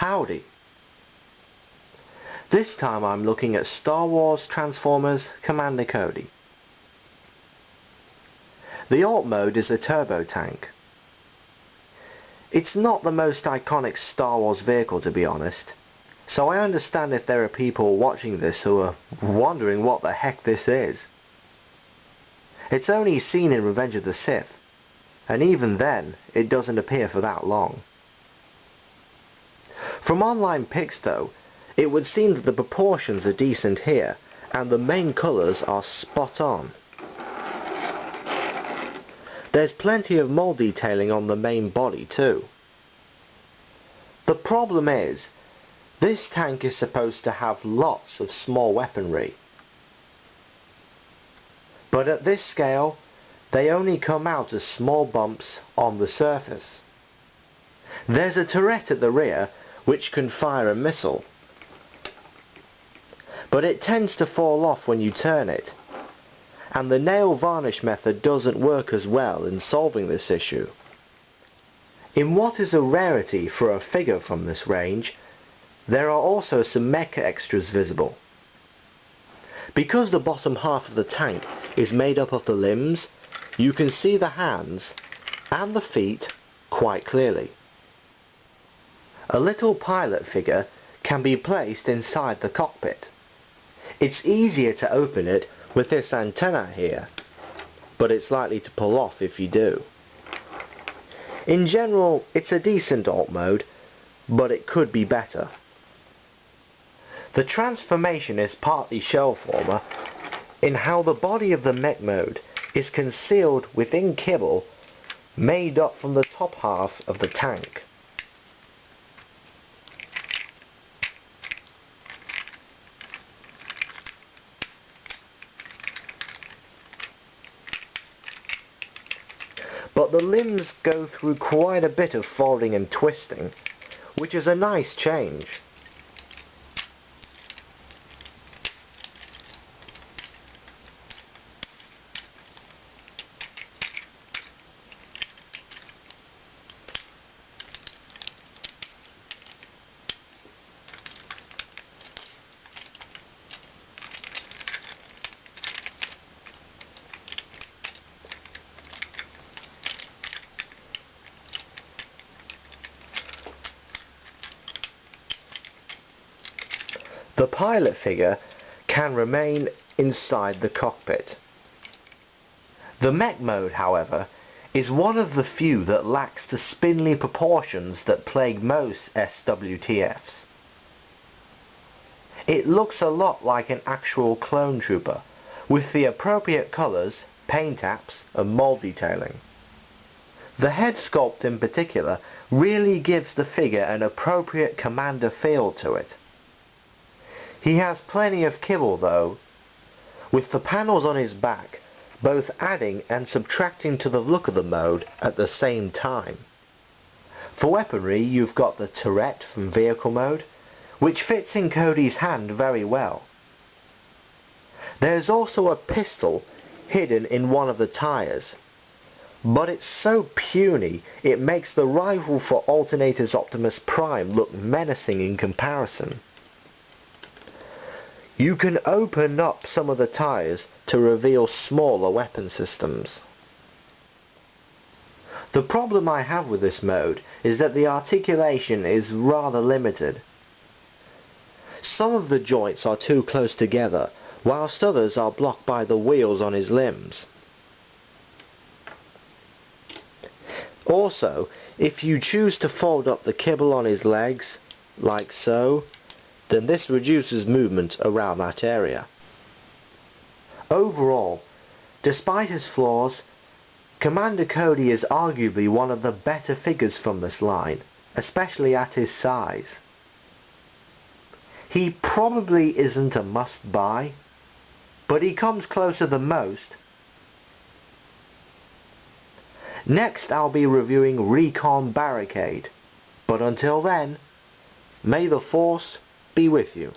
Howdy! This time I'm looking at Star Wars Transformers Commander Cody. The alt mode is a turbo tank. It's not the most iconic Star Wars vehicle, to be honest, so I understand if there are people watching this who are wondering what the heck this is. It's only seen in Revenge of the Sith, and even then it doesn't appear for that long. From online pics though, it would seem that the proportions are decent here, and the main colours are spot on. There's plenty of mould detailing on the main body too. The problem is, this tank is supposed to have lots of small weaponry. But at this scale, they only come out as small bumps on the surface. There's a turret at the rear which can fire a missile, but it tends to fall off when you turn it, and the nail varnish method doesn't work as well in solving this issue. In what is a rarity for a figure from this range, there are also some Mech extras visible. Because the bottom half of the tank is made up of the limbs, you can see the hands and the feet quite clearly. A little pilot figure can be placed inside the cockpit. It's easier to open it with this antenna here, but it's likely to pull off if you do. In general, it's a decent alt mode, but it could be better. The transformation is partly shell former in how the body of the mech mode is concealed within kibble made up from the top half of the tank. But the limbs go through quite a bit of folding and twisting, which is a nice change. The pilot figure can remain inside the cockpit. The mech mode, however, is one of the few that lacks the spindly proportions that plague most SWTFs. It looks a lot like an actual clone trooper, with the appropriate colours, paint apps and mould detailing. The head sculpt in particular really gives the figure an appropriate commander feel to it. He has plenty of kibble though, with the panels on his back both adding and subtracting to the look of the mode at the same time. For weaponry you've got the turret from vehicle mode, which fits in Cody's hand very well. There's also a pistol hidden in one of the tyres, but it's so puny it makes the rifle for Alternator's Optimus Prime look menacing in comparison. You can open up some of the tyres to reveal smaller weapon systems. The problem I have with this mode is that the articulation is rather limited. Some of the joints are too close together, whilst others are blocked by the wheels on his limbs. Also, if you choose to fold up the kibble on his legs, like so, then this reduces movement around that area. Overall, despite his flaws, Commander Cody is arguably one of the better figures from this line, especially at his size. He probably isn't a must-buy, but he comes closer than most. Next I'll be reviewing Recon Barricade, but until then, may the Force be with you.